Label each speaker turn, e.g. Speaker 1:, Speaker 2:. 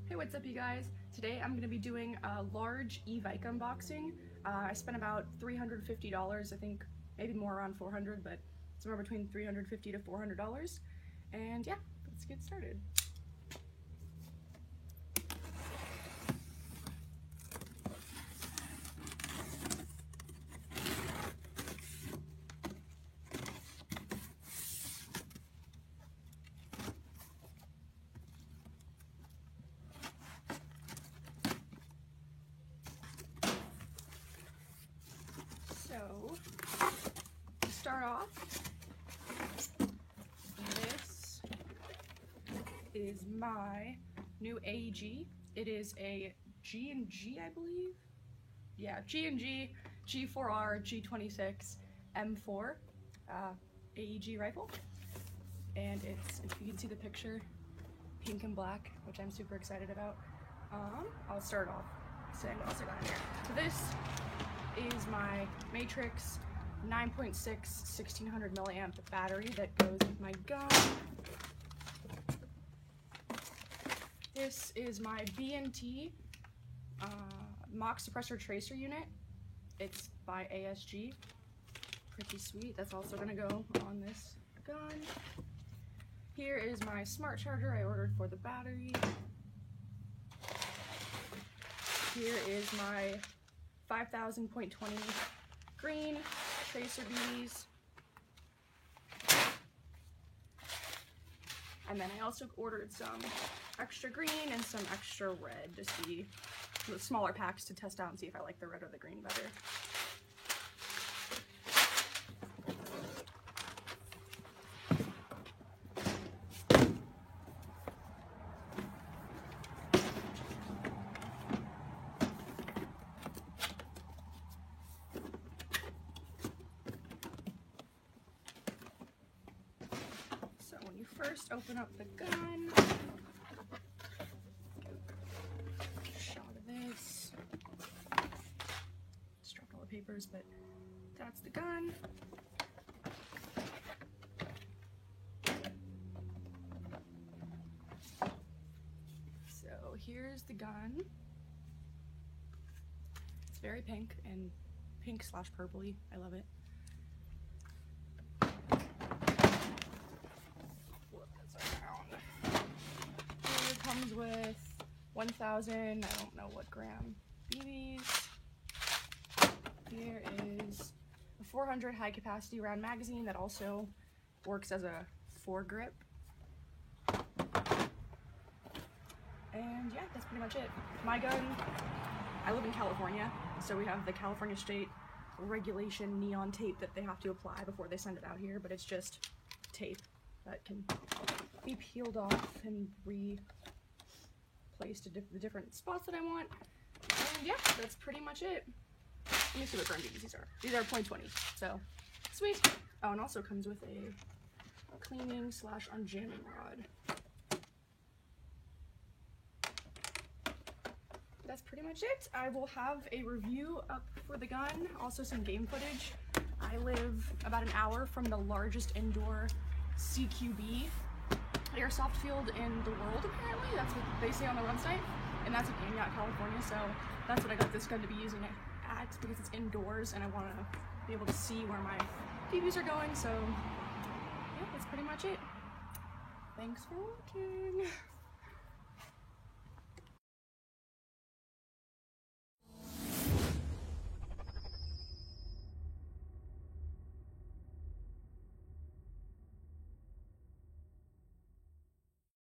Speaker 1: Hey, what's up you guys? Today I'm going to be doing a large e-Vike unboxing. I spent about $350, I think maybe more, around $400, but somewhere between $350 to $400. And yeah, let's get started. So, to start off, this is my new AEG. It is a G&G, I believe? Yeah, G&G G4R G26 M4 AEG rifle. And it's, if you can see the picture, pink and black, which I'm super excited about. I'll start off saying what else I got in here. So this is my Matrix 9.6 1600 milliamp battery that goes with my gun. This is my B&T Mock Suppressor Tracer unit. It's by ASG. Pretty sweet. That's also gonna go on this gun. Here is my smart charger I ordered for the battery. Here is my 5000.20 green tracer beads. And then I also ordered some extra green and some extra red to see the smaller packs to test out and see if I like the red or the green better. So when you first open up the gun, shot of this. Just dropped all the papers, but that's the gun. So here's the gun. It's very pink and pink/purpley. I love it. Comes with 1,000, I don't know what gram, BBs. Here is a 400 high capacity round magazine that also works as a foregrip. And yeah, that's pretty much it. My gun, I live in California, so we have the California State regulation neon tape that they have to apply before they send it out here, but it's just tape that can be peeled off and replaced to the different spots that I want. And yeah, that's pretty much it. Let me see what brand these are. These are .20, so sweet. Oh, and also comes with a cleaning/unjamming rod. That's pretty much it. I will have a review up for the gun, also some game footage. I live about an hour from the largest indoor CQB airsoft field in the world, apparently. That's what they say on the website, and that's in Antioch, California, so that's what I got this gun to be using it at, because it's indoors and I want to be able to see where my BBs are going. So yeah, that's pretty much it. Thanks for watching.